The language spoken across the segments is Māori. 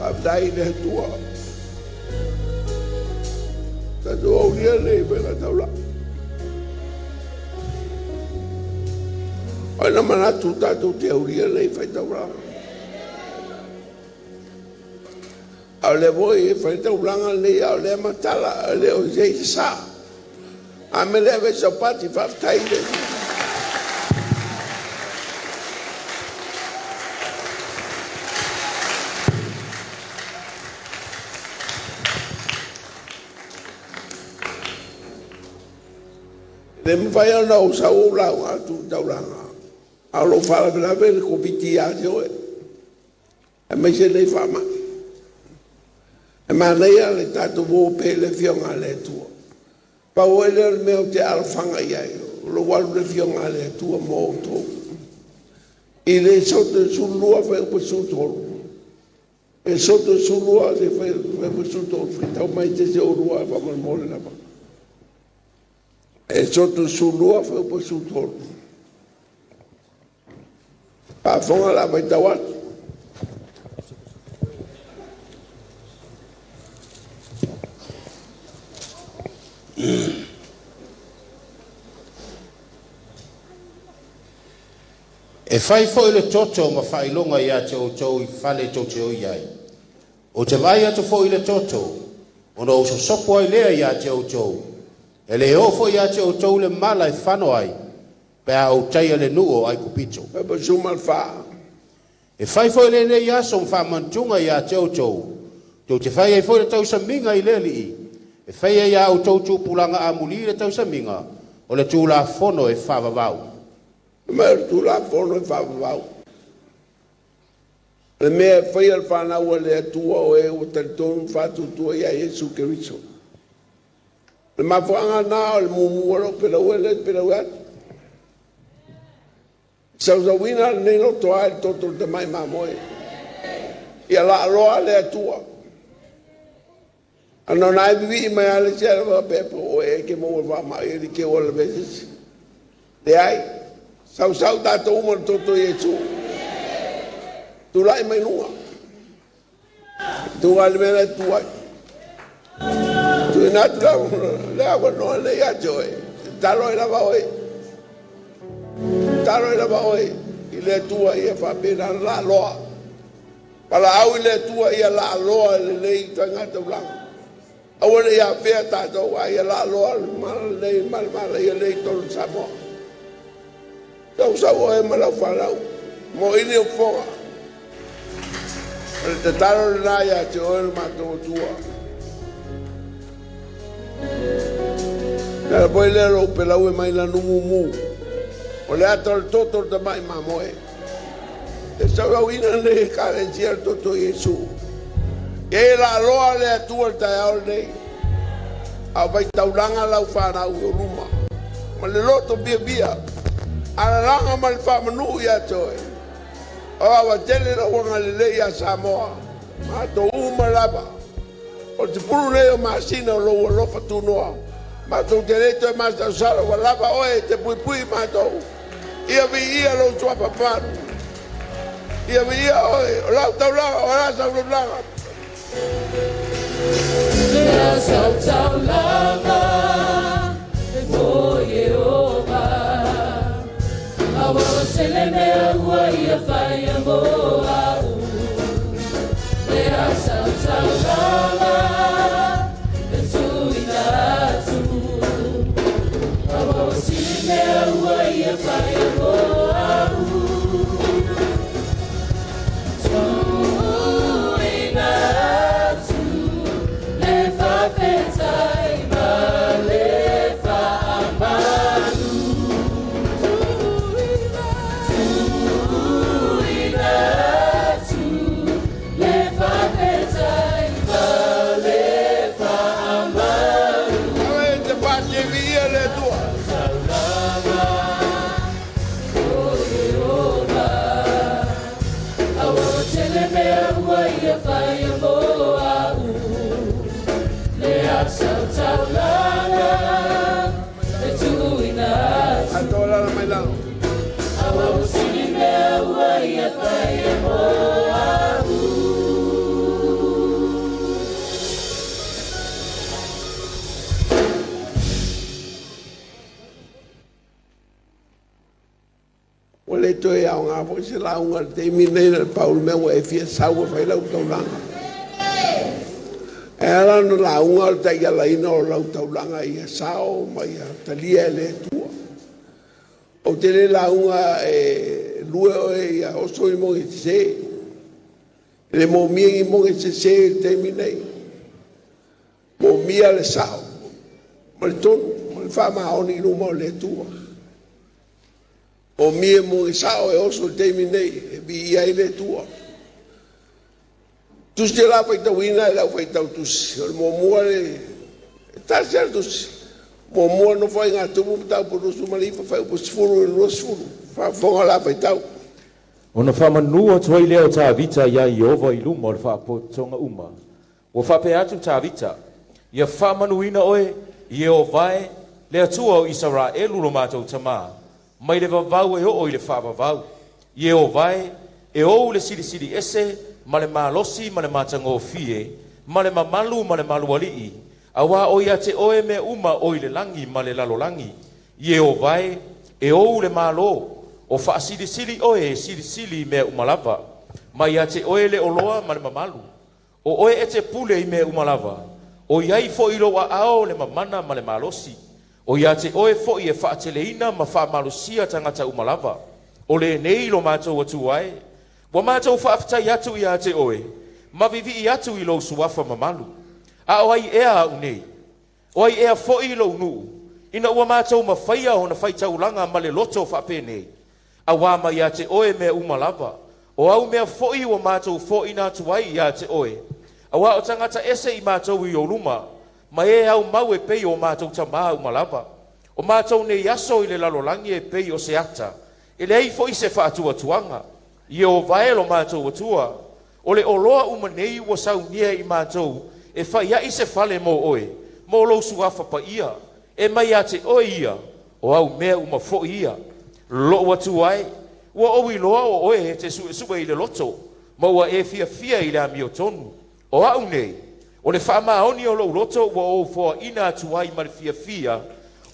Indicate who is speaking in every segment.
Speaker 1: Abdai le tua. Tato aulia le pela taula. Ana manatu tato te aulia le fai taula. Ale voi fai taulanga le ale matala ale o sa. Amele ave sopati fa taile. Dem vai ana usa o la tu taulanga. Alo fala bela bela ko pitia jo. E me se le fama. E ma leia le tato bo pele fionga le tua. Pa o ele meu te alfanga ia. Lo walu le fionga le tua mo to. I le soto sulua fa po soto. E soto sulua se fa po soto frita mai te se o rua fa mo le na pa. E sotto sulua fa po soto. Pa fonga la vai tawat.
Speaker 2: E fai foi le toto ma fai longa ia te o tau I fale toto iai. O te vai atu foi le toto. O no so sopo ai lea ia te o tau. E le ofo ia te o tau le mala I whano ai. Pe a o taia le nuo ai kupito.
Speaker 1: E pa sumal fa.
Speaker 2: E fai foi le le ia son fa mantunga ia te o tau. Tau te fai ai foi le tau sa minga I le li. E fai ai au tau tūpulanga a muli le tau sa minga. O le tū la fono e whavavau.
Speaker 1: Mer tu la fono fa va. Le me fai al fana o le tua o e o tanton fa tu ia Yesu Cristo. Le ma fanga na el mumuoro pero o Sa wina ne no to al toto de mai mamoe. Ia la loa le tua. Ano na vivi mai ale serva pepo o e ke mo va mai ke o le veces. De ai Sau tato umar toto Yesu. Tu lai mai nua. Tu almena tua. Tu inatra le agua no le ya joe. Talo era ba oi. Talo era ba oi. Ile tua ia fa pena la loa. Pala au ile tua ia la loa le tanga te blanco. Awale ia pe tato ia la loa mal ia le tol samo. Tau sao e malau whanau. Mo ini o whonga. E te taro na ia te oere mātou tua. Nera poi lero o pelau e mai la numu mu. O le ato le toto te mai mamoe. E sao au ina ne kare tia le toto Yesu. E la loa le atua le tai ao nei. Au vai tauranga lau whanau o luma. Ma le loto bia. Ala langa mal fa manu ya toe. O wa tele na wanga le ya Samoa. Ma to uma lava. O te pulu le ma sina lo fa tu no. Ma to tele to ma sa sala wa lava o te pui ma to. Ia vi ia lo tua papa. Ia vi ia o la ta la o la sa la.
Speaker 3: Ia sa la. E foi o Awa se le mea ua ia whai a moa u. Le a sau lava, e tui na tu. Awa se le mea ua ia whai a moa u. Tui na tu, le whawhetai ma le whaamanu.
Speaker 1: ngā po se launga te minei Paul mewa e fia saua whai lau taulanga. E ala no launga o tai ala ina o lau taulanga i a sao mai a talia e le tua. O te le launga e lue o e a oso i mongi te se. Le mo mia i mongi te se te minei. Mo mia le sao. Ma le tonu, ma le wha maoni i luma o le tua. O mie mo i sao e oso te minei e bi ia i le tua. Tusi te la whai tau ina e lau whai tau tusi. O le mo mua le tasi ar tusi. Mo mua no whai ngā tumu tau purusu malifa whai upo sifuru e lua sifuru. Whonga la whai tau.
Speaker 4: Ona whamanua tuai leo TAVITA ia Iova i luma o le whaapotonga uma. O whape atu TAVITA. Ia whamanuina oe i o vai le atua o Israelu lo mātou tamā. Mai le vavau e o le whaavavau. I o vai e o le siri ese ma le malosi ma le matango fie ma le mamalu ma le malu alii. Awa o ia te oe me uma o le langi ma le lalolangi. I o vai e o le malo o wha siri oe siri me umalava. Ma ia te oe le oloa ma le mamalu. O oe e te pule i me umalava. O iai fo i loa ao le mamana ma le malosi. O ia te oe fo i e wha teleina ma wha malosia tangata umalava. O le nei lo mātou atu ai. Wa mātou wha aftai atu i a te oe. Ma vivi i atu i lo suafa mamalu. A o ai ea au nei. O ai ea fo i lo nuu. Ina ua mātou ma whaia o na whaitaulanga ma le loto wha penei. A wā ma i a te oe mea umalava. O au mea fo i wa mātou fo i nā tuai i a te oe. A wā o tangata ese i mātou i o luma. Ma e au mau e pei o mātou tamā umalava. O mātou ne yaso i le lalolangi e pei o se ata. E le ei fo i se whaatua tuanga. I o vaelo mātou atua. O le oloa umanei ua saunia i mātou. E whaia i se fale mo oe. Mo lo suafa pa ia. E mai a te oe ia. O au mea umafo ia. Lo atu ai. Ua owi loa o oe te sue i le loto. Ma ua e fia i le amio tonu. O au nei. O le whaamaoni o lo loto ua o fua ina atu ai ma le fia.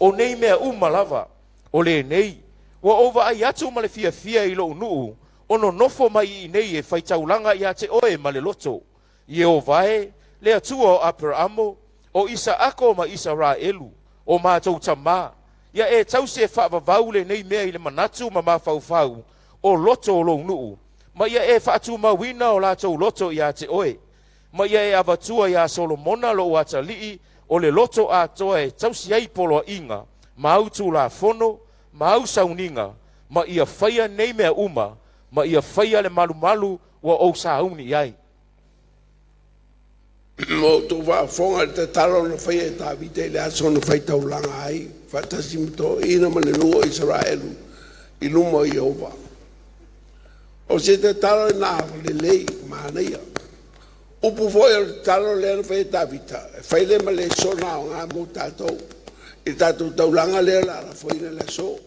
Speaker 4: O nei mea umalava. O le nei. Ua ova ai atu ma le fia i lo nuu. Ono nofo mai i nei e whaitaulanga i a te oe ma le loto. I o vae. Le atua o Abrahamo. O Isaako ma Israelu. O mātou tamā. Ia e tause e whaavavau le nei mea i le manatu ma mawhauwhau. O loto o lo nuu. Ma ia e whaatu mawina o lātou loto i a te oe. Ma ia e avatua i a Solomona lo ata lii. O le loto a toa e tausi ai polo inga. Ma autu la fono. Ma au sauninga. Ma ia whaia nei mea uma. Ma ia whaia le malu wa o sauni ai.
Speaker 1: Mo tu va fonga te talo no whaia e TAVITA le aso no whai taulanga ai. Whatasimto ina mane lua Israelu. I luma i ova. O se te talo e nā le lei māneia. Upu foi o talo le ana whai TAVITA. Whai le ma le so nā o ngā mo tātou. I tātou taulanga le la foi le le so.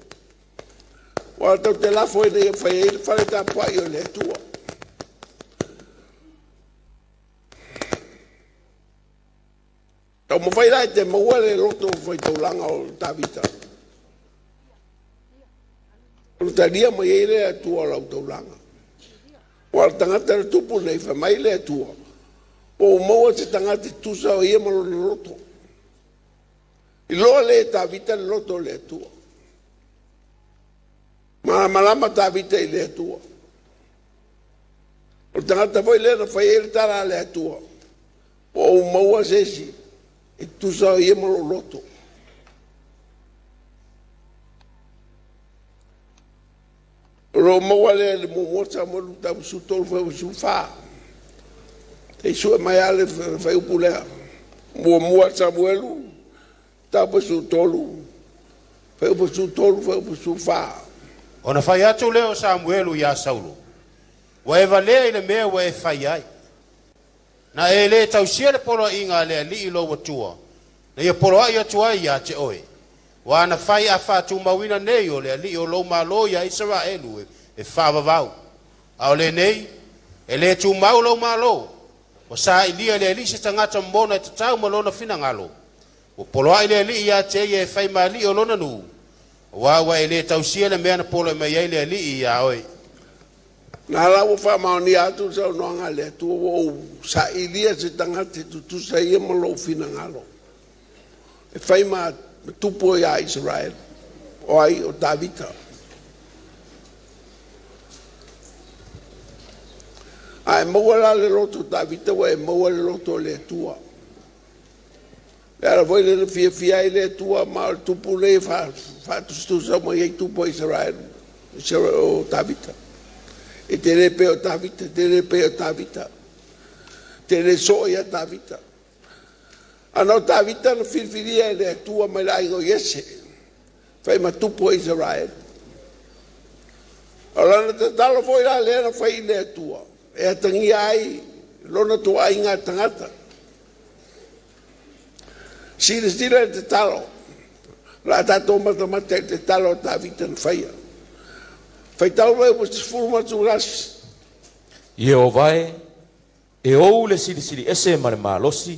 Speaker 1: Wa tau te la foi le whai e whai tā puai o le tua. Tau mo whai rai te maua le loto whai taulanga o TAVITA. O taria mai e le atua lau taulanga. Wa tangata le tupu nei wha mai le atua. O maua te tangata tusa o ia malo le loto. I loa le TAVITA le loto le atua. Malama TAVITA i le atua. O tangata voi le na whai e le tara le atua. O maua sesi. E tusa o ia malo loto. Ro maua le mo SAMUELU tapu sutolu whau sufa. Te sue mai ale whai upulea. Mua SAMUELU tapu sutolu. Whau sutolu whau sufa.
Speaker 2: Ona whai atu leo SAMUELU ia Saulu. Wa e valea i le mea wa e whai ai. Na e le tausia le polo inga le li i lo watua. Na ia polo ai atu ai ia te oe. Wa na whai a whātu mawina nei o le li o lo malo ia Israelu e whaavavau. Ao le nei, e le tu mau lo malo. O sa i lia le li se tangata mbona e te tau malona fina ngalo. O polo ai le li ia te e whai ma li o lona nu. Wa e le tausia le mea na polo e mai le li ia oe.
Speaker 1: Na la wo fa maoni atu sa no nga le tu o sa ilia se tanga te tu sa ia mo lo fina ngalo. E fai ma tupu ya Israel o ai o TAVITA. Ai mo la le loto TAVITA wa e mo le loto le tua. Era voi le fia le tua ma tupu le fa tu sa mo ia tupu Israel. O TAVITA. E te repe o TAVITA, te repe o TAVITA, te re soia TAVITA. Ano TAVITA na filfilia e le tua mai lai o Yese, fai matupo Israel. Alana te talo foi la lera fai le tua, e atangi ai, lona tua inga tangata. Sile te talo, la tato matamata te talo TAVITA na faia. Fai tau mai mo te furu matu rasi.
Speaker 4: Ia o vai, e ou le siri ese male malosi,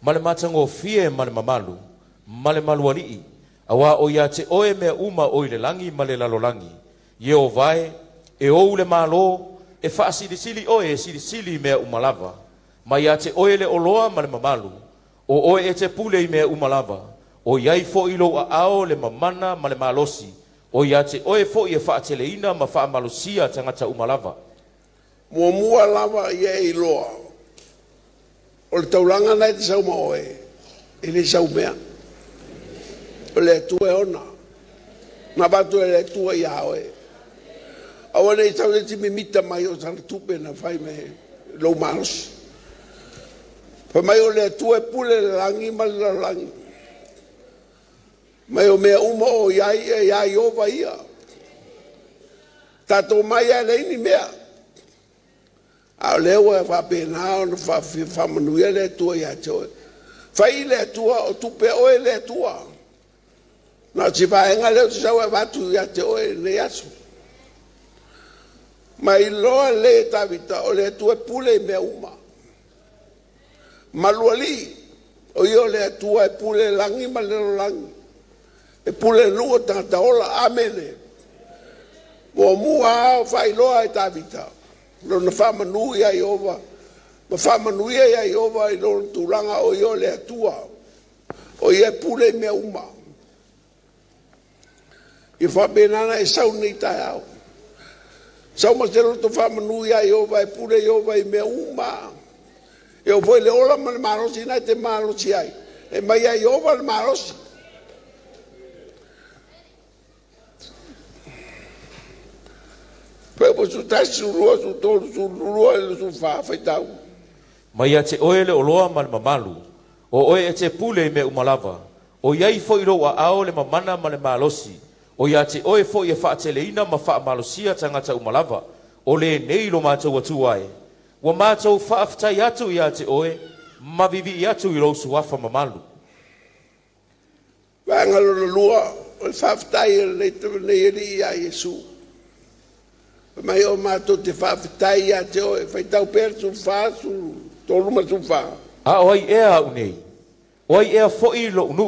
Speaker 4: male matango fie male mamalu, male malualii, awa o ia te oe mea uma o le langi male lalolangi. Ia o vai, e ou le malo, e faa siri oe siri mea umalava, ma ia te oe le oloa male mamalu, o oe e te pule i mea umalava, o iai fo ilo a ao le mamana male malosi, o ia te oe fo i e wha teleina ma wha malosia tangata umalava.
Speaker 1: Mua lava ia e loa. O le taulanga nei te sauma oe. E le saumea. O le tua e ona. Na batu e le tua ia oe. Awa nei tau le ti mimita mai o tana tupe na whai me lo maros. Pa mai o le tua e pule le langi ma le langi. Mai o mea uma o iai ova ia. Tato mai a leini mea. A leo e whapena o na whamanuia le tua ia te oe. Whai le tua o tupe oe le tua. Nā si whaenga leo te sau e watu ia te oe le aso. Mai loa le TAVITA o le tua pule mea uma. Maluali o io le tua e pule langi ma le langi. E pule lua tangata ola amene. Mo mua o whai loa e TAVITA. Lona whamanu ia i ova. Ma whamanu ia i ova i lona tūranga o io le atua. O ia pule mea uma. I whapenana e sau nei tai au. Sau ma se roto whamanu ia i ova e pule i ova i mea uma. E o voi le ola ma le marosi nai te marosi ai. E mai ai ova le marosi. Pepo su tasi su rua su tolu su rua e su fai tau.
Speaker 4: Mai a te oe le oloa ma le mamalu, o oe e te pule me umalava, o iai fo i roa ao le mamana ma le malosi, o ia te oe fo i e wha teleina ma wha malosia tangata umalava, o le nei lo mātou atu ai. Wa mātou wha aftai atu i a te oe, ma vivi i atu i rau suafa mamalu.
Speaker 1: Wangalo na lua, o le wha aftai e le te neiri i a Yesu. Mai o mātou te whawhitai a te oe, whai tau pēr su wha, su toluma su wha.
Speaker 4: A oi ea au nei, oi ea foi lo unu,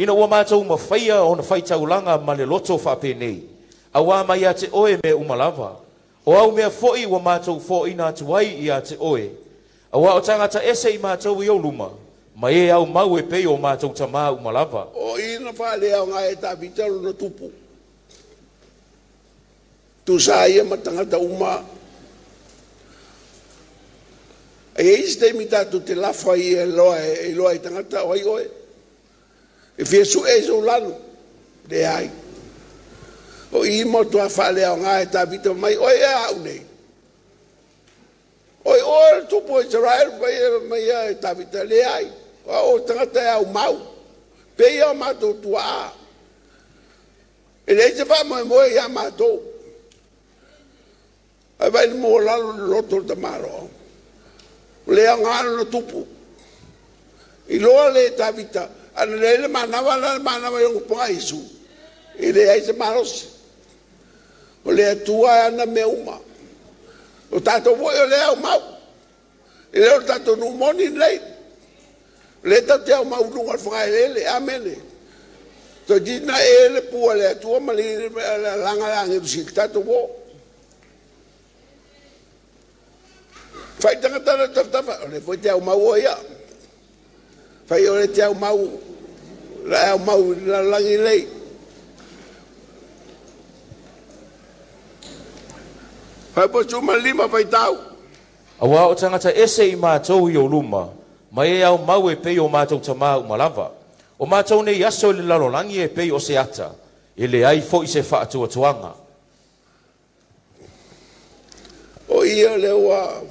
Speaker 4: ina ua mātou ma whaia o na whai taulanga ma le loto whape nei. A wā mai a te oe me umalava, o au mea foi ua mātou foi nā tuai i a te oe. A wā o tangata ese i mātou i o luma, ma e au mau e pei o mātou tamā umalava.
Speaker 1: O ina wha lea o ngā e TAVITA na tupu. Tu sa ia matangata uma. E eiste mi tatu te lafa i e loa i tangata oi oe. E fia su e so lanu. Le ai. O i motu a whale o ngā e TAVITA mai oi e au nei. Oi oe tupu Israel mai e TAVITA le ai. O tangata e au mau. Pei au mātou tua a. E le te wha moe i a mātou. Ai vai mo lalo loto de maro. Le ngalo no tupu. I loa le TAVITA. Ana le manava yung paisu. I le ai se maros. O le atua ana me uma. O tato voi o le au mau. I le o tato no moni lei. Le tato au mau lunga fai le amene. To dina ele pu le atua mali langa langa si tato vo. Fai tangata na tafa, o le foi te au mau o ia. Fai o le te au mau, la au mau la langi lei. Fai po suma lima fai tau.
Speaker 4: Awa o tangata ese I mātou I o luma, mai e au mau e pei o mātou tamau malava. O mātou nei aso le lalolangi e pei o se ata, e le ai fo I se whaatua tuanga.
Speaker 1: O ia le ua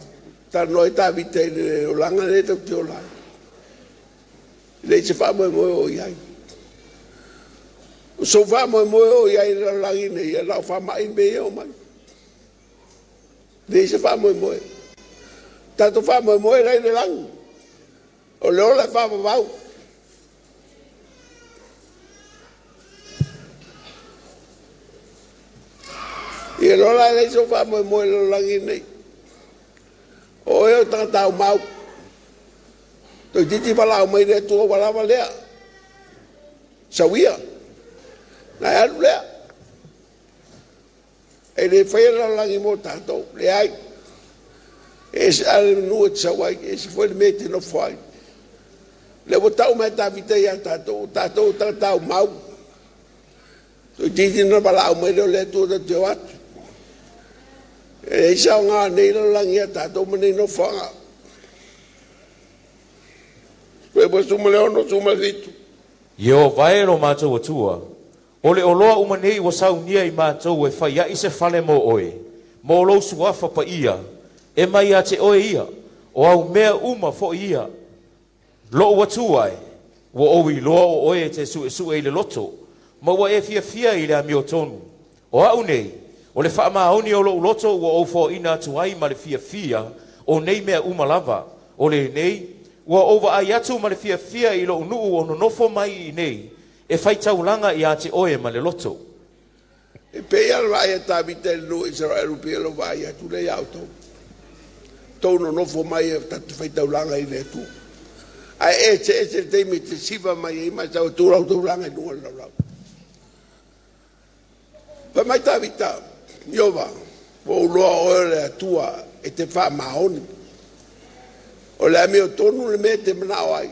Speaker 1: tano e TAVITA I le o langa le tau te o lai. Le se wha moe moe o iai. O so wha moe moe o iai le langi nei, e lau wha mai me e o mai. Le se wha moe moe. Tato wha moe moe lai le langi. O leo le wha mawau. I lola le so fa mo lo langi nei. O e tata mau. To titi bala mai le tu bala bala. Sawia. Na ya le. E le fa la langi mo tato. Le ai. Es al nu tsawai es foi mete no foi. Le botau mai TAVITA ya tato tata mau. To titi no bala mai le tu de joat. E sa nga nei la langi tato mane no fanga. Pe po suma le ono suma vitu.
Speaker 4: Yo vai no mātou atua. O le oloa umanei wa sau nia I mātou e whai I se whale mo oe. Mo lo suafa pa ia. E mai a te oe ia. O au mea uma fo ia. Lo watua e. Wa owi loa o oe te su e le loto. Ma wa e fia I le amio tonu. O au nei. O le wha maoni o lo loto wa o fo ina tuai ma le fia o nei mea uma lava. O le nei. Wa ova ai atu ma le fia I lo nuu o nofo mai I nei. E whai taulanga I a te oe ma le loto.
Speaker 1: E pe al vai a TAVITA no Israel pe lo vai a tu le auto. Tono nofo mai e tatu whai taulanga I le tu. Ai e te me te siva mai I ma tau tu rau taulanga I nua lau. Pa mai TAVITA. Iova, o loa o le atua e te wha maoni. O le amio tonu le me te manao ai.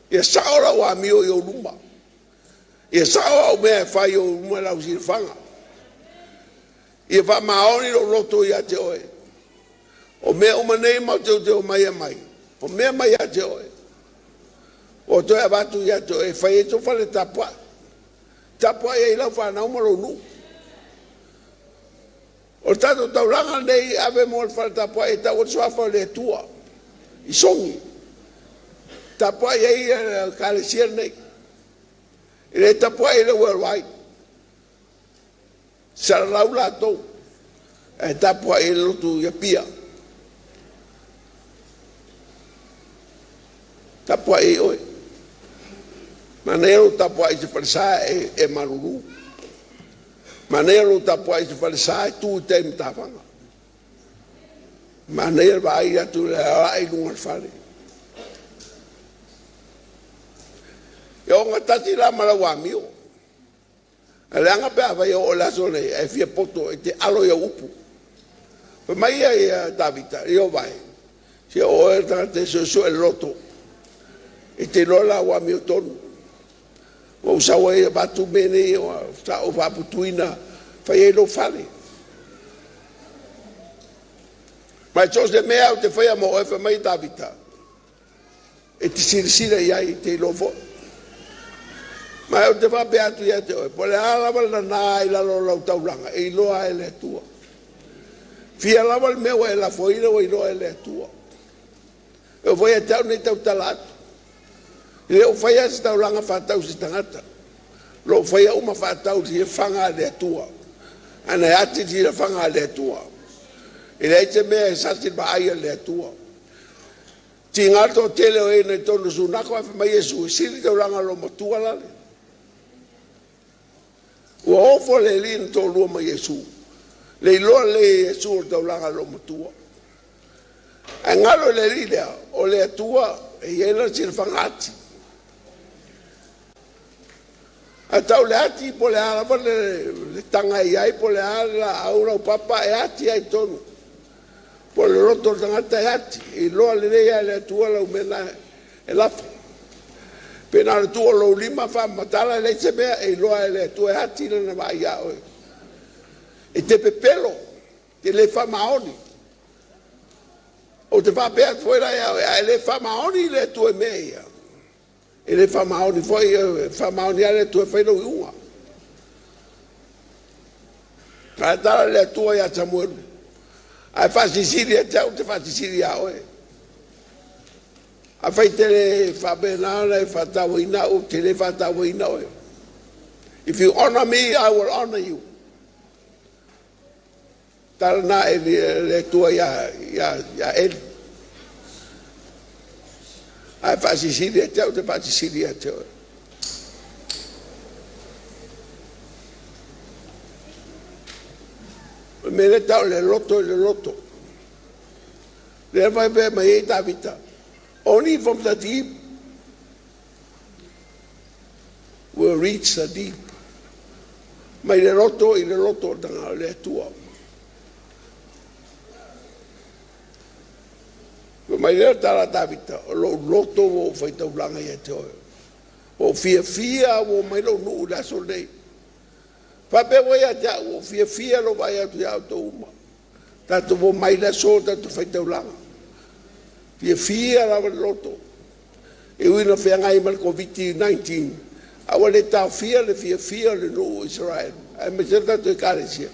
Speaker 1: Ia saora o amio I o luma. Ia saora o mea whai o luma lau sirwhanga. Ia wha maoni lo loto I a te oe. O mea umanei mau te o mai a mai. O mea mai a te oe. O toi a batu I a te oe. Whai e to whale tapua. Tapua I lau whanau maro nu. O tato taulanga nei ave mo fa tapua e tau soafa le tua. I songi. Tapua e kalesia nei. E tapua e le worldwide. Sara laula to. E tapua e lotu ya pia. Tapua e oi. Manero tapua e se falsa e maruru. Manero tapua I se falsa tu te mtafanga. Manero vai a tu ai lunga fale. Yo ngatati la mala wa mio. Alanga pe ava yo la zone e fie poto e te alo ya upu. Pe mai ai TAVITA yo vai. Se o e te so el loto. E te lola wa mio tonu. O sawa e batu mene o sa o va putuina fai lo fale. Ma ciò se mea o te fai mo e fa mai TAVITA. E ti sirsira ia te lo fo. Ma o te fa beatu ia te o. Pole ala vala na ila lo lo taulanga e lo a ele tua. Fia la val meu e la foina o ilo ele tua. Eu vou até o tau talatu. Leo fai a sta ulanga fatau si tangata. Lo fai uma fatau si fanga le tua. Ana ati si fanga le tua. Ele te me sa si ba ai le tua. Tingato tele o ene tonu sunako fa mai Yesu si te ulanga lo motua la. O ofo le lin to lo mai Yesu. Le lo le Yesu te ulanga lo motua. Angalo le lida o le tua e ela si fangati. Atau le ati po le ala le tanga iai po le ala aura o papa e ati ai tonu. Po le roto tangata e ati, e loa le rea le atua lau mena e lafa. Pena le tua lau lima wha matala le se mea e loa le atua e ati na vai a oe. E te pepelo, te le wha maoni. O te wha pea tuera e oe, e le wha maoni le atua mea ia. E le wha maoni foi, wha maoni a le atua whaino i unga. Ka tala le atua ia Samuelu. Ai fasisiri e tau te fasisiri a oe. A fai tele whapenana e whatau ina o tele whatau ina oe. If you honor me, I will honor you. Tala na e le tua ia ele. Ai fasisiri e tau te fasisiri e tau. Me le tau le loto. Le vai be mai TAVITA. Only from the deep will reach the deep. Mai le loto tanga le tua. Mai le tala TAVITA. Loto o fai tau langa ia te oe. O fia o mai lo nuu la solei. Pape wo ya ja o fia lo vai atu ya to uma. Tato wo mai la so tato fai tau langa. Fia la loto. E wina fia ngai mal COVID-19. Awa le tau fia le no Israel. Ai me se tato e karesia.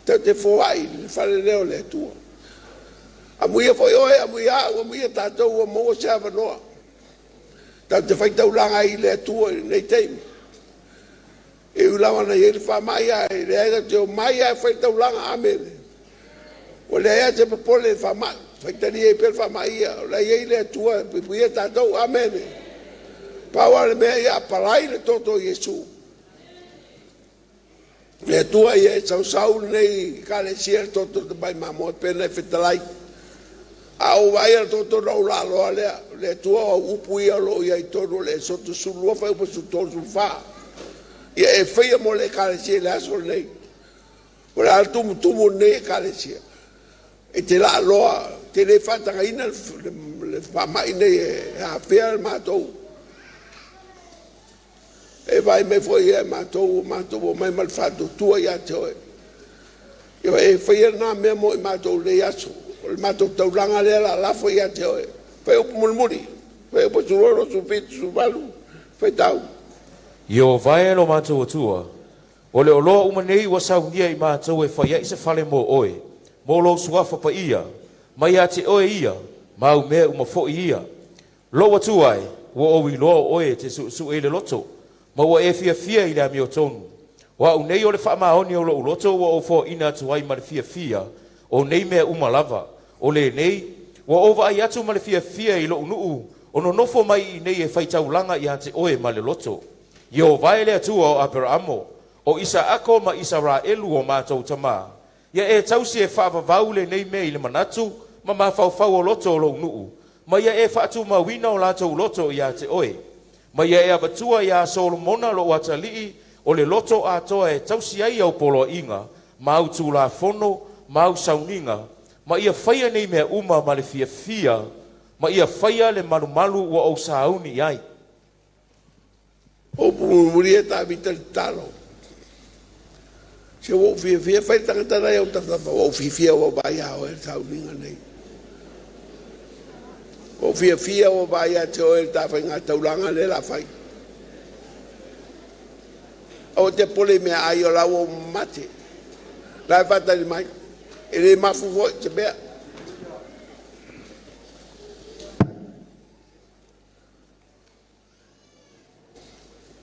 Speaker 1: Tato fo ai le fale leo le tua. Amuia foi oe amuia tato o mo sa vanoa. Tato fai tau langa i le tua nei teimi. E ulawa na yeri wha mai ai, le aia te o mai ai whai tau langa amene. O le aia te papole wha mai, whai tani e per wha mai ia, o le aia le atua, pipuia tātou amene. Paua le mea ia parai le toto Iesu. Le atua ia e sau nei ka le sia le toto te bai mamoa pena e whetalai. A o vai le toto rau la loa lea, le atua o upu ia lo ia i tono le soto sulua whai upa su tonu su wha. Ia e whaia mo le kalesia le aso nei. O le tumu nei kalesia. E te la loa, te le whatanga ina le whamai nei e a whea le mātou. E vai me foi e mātou o mai mal whato tua ia te oe. Ia e whaia nā mea mo i mātou le aso. O le mātou tauranga le la lafo ia te oe. Whaia upu mulmuri. Whaia upu suroro, su fitu, su valu. Whaia tau.
Speaker 4: Yo vai lo mātou atua. O le oloa umanei wa saungia i mātou e whaia i se whale mo oe. Mo lo suafa pa ia. Mai a te oe ia. Mau mea Mafo'e ia. Lo atuai. Wa owi loa oe te su e le loto. Ma wa e fia i le ami o tonu. Wa u nei o le whaamaoni o lo loto wa o fo ina atuai ma le fia. O nei mea umalava. O le nei. Wa ova ai atu ma le fia i lo unuu. O no nofo mai i nei e whaitaulanga i a te oe ma le loto. Yo vai le atua o Abramo, o Isaako ma Israelu o mātou tama. Ia e tausi e whaavavau le nei mea i le manatu, ma mawhauwhau o loto o lo nuu. Ma ia e whaatu mawina o lātou loto i a te oe. Ma ia e abatua i a Solomona lo atalii, o le loto a toa e tausi ai au polo inga, ma au tū la fono, ma au sauninga. Ma ia whaia nei mea uma ma le fia, ma ia whaia le malumalu wa au sauni ai.
Speaker 1: O muria TAVITA talo. Se o fia fai tangata rai o tatafa, o fia o bai a o e tau ninga nei. O fia o bai a te o e tawhai ngā tauranga le la fai. O te pole mea ai o lau o mate. Lai patari mai. E le mafu voi te bea.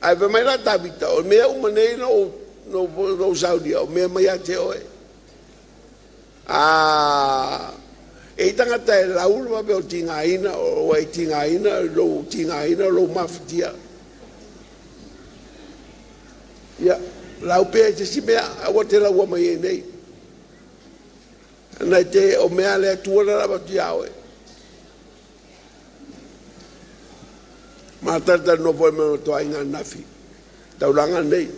Speaker 1: Ai ve mai la TAVITA, o mea umanei no saudia, o mea mai a te oe. E tangata e laulu mabe o tingaina, o e tingaina, lo mafitia. Ia, lau pea te si mea, awa te lau mai e nei. Nei te o mea le tuana la batu oe. Matata no foi me to ai ngā nafi. Tauranga nei.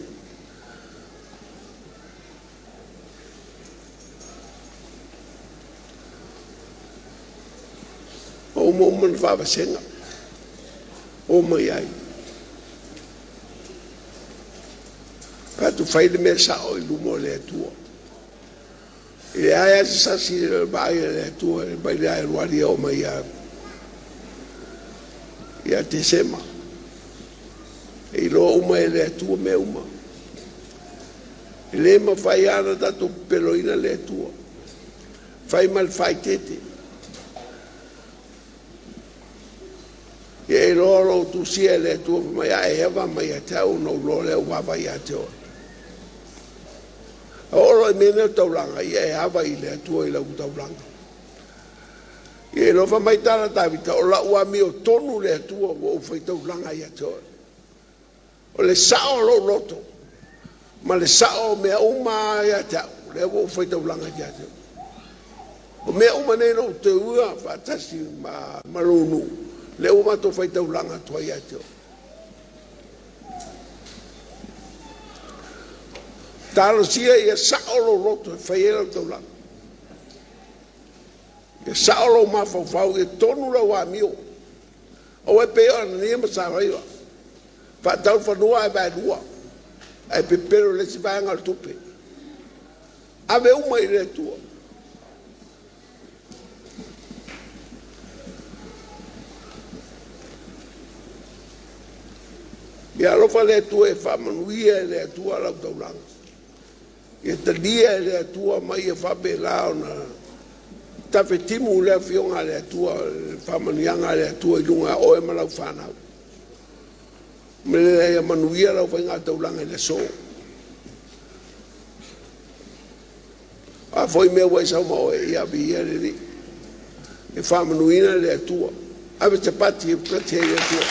Speaker 1: uma na whaawasenga. O mai ai. Patu whaile me sao I lumo le atua. I ai asi sasi le bai le atua, le bai le ai ruari o mai ai. Ia te sema. I lo uma e le atua me uma. I le ma whai ana tato peloina le atua. Whai mal whai tete. Ia i lo tu sia le atua mai ai hewa mai a tau no lo le wawa i a teo. Oro I mene taulanga, ia e hawa I le atua I lau taulanga. Ia e lofa mai tala TAVITA, o la ua mi o tonu le atua o fai taulanga I atua. O le sao lo LOTO, ma le sao mea uma I atua, le o fai taulanga I atua. O mea uma nei no te ua, fatasi ma maronu, le uma to fai taulanga tua I atua. Talo sia ia saolo LOTO e whaiera o taulanga. Ia saolo mafau e tonu la wa mio. O e peo na nia masaraiwa. Whatau whanua e vai lua. E pepero le si vai ngal tupe. Ave uma I le tua. Ia lofa le tua e whamanuia le tua la taulanga. Ia talia le atua mai e whape lao na tawhetimu le whionga le atua, whamanianga le atua I lunga o e malau whanau. Me le ea manuia lau whainga taulanga le so. A foi mea wai sau mao e ia vi ia le ri. E whamanuina le atua. Ave te pati e prati e atua.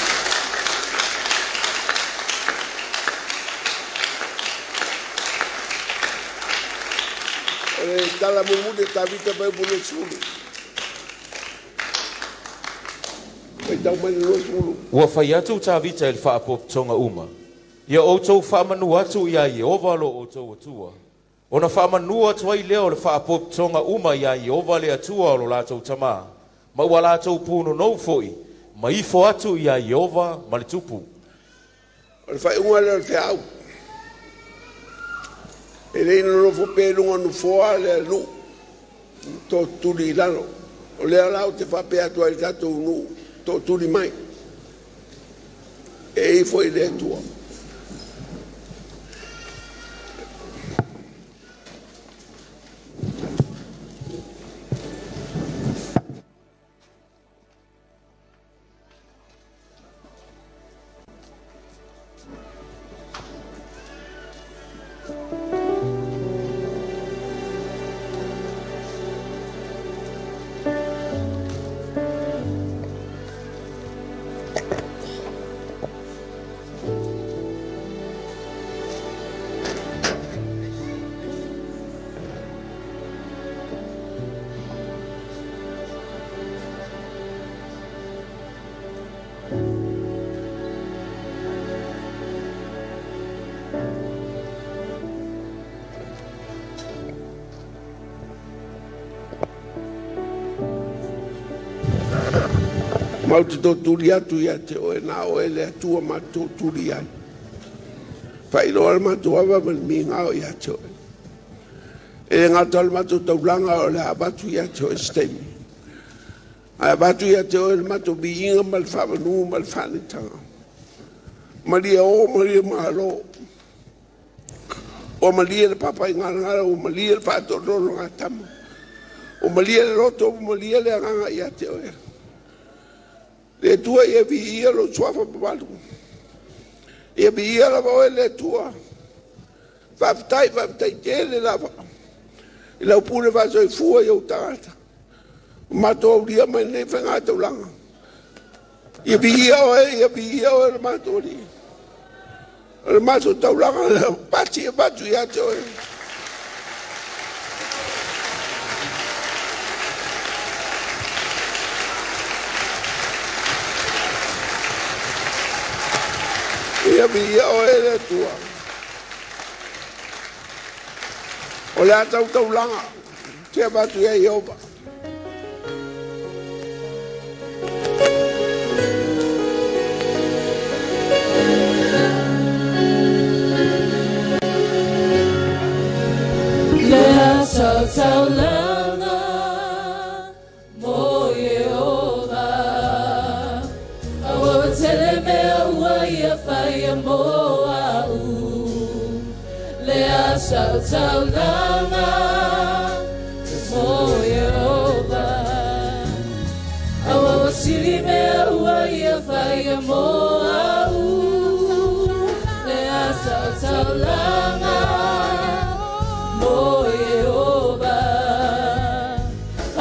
Speaker 1: Tala mumude TAVITA bai bule sulu. Bai tau mai lo sulu.
Speaker 4: Ua whai atu TAVITA il whaapop tonga uma. Ia outou whaamanu atu ia Iova lo outou atua. Ona whaamanu atu ai leo le whaapop tonga uma ia Iova le atua o lo lātou tamā. Ma ua lātou pūno NOFOAIGA. Ma ifo atu ia Iova ma le TUPU.
Speaker 1: O le whai unga leo te au. E reina no fo pelunga no foa le lu to tuli lalo o le ala o te fa pe atu ai tato nu to tuli mai e foi le tua mau te tōturi atu ia te oe nā oe le atua ma tōturi ai. Whai roa ma tō awa man mi ngāo ia te oe. E ngā tala ma tō taulanga o le abatu ia te oe stemi. A abatu ia te oe le ma tō bi inga ma le whamanu ma le whanitanga. Maria o Maria Mahalo. O Maria le papai ngara o Maria le whatororo ngā tama. O Maria le roto o Maria le anganga ia te oe. Le tua ia vi ia lo suafa papalu. Ia vi ia la voe le tua. Fafitai tele lava. Ila upune vaso I fua ia utangata. Mato au lia mai nei whengata ulanga. Ia vi ia oe le mato li. Le mato taulanga pati e batu ia te oe. Ia vi o ele tua. O le atau taulanga. Te abatu ia Iova.
Speaker 3: sao taulanga mo Yehova awa wasili mea ua ia whaia mo au lea sao taulanga mo Yehova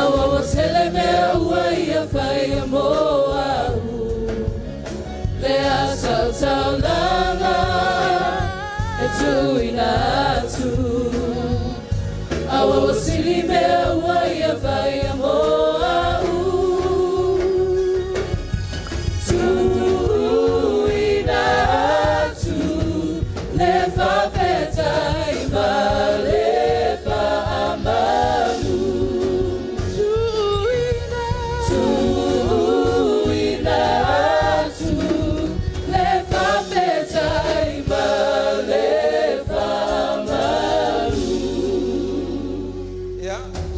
Speaker 3: awa wasili mea ua ia whaia mo au lea sao taulanga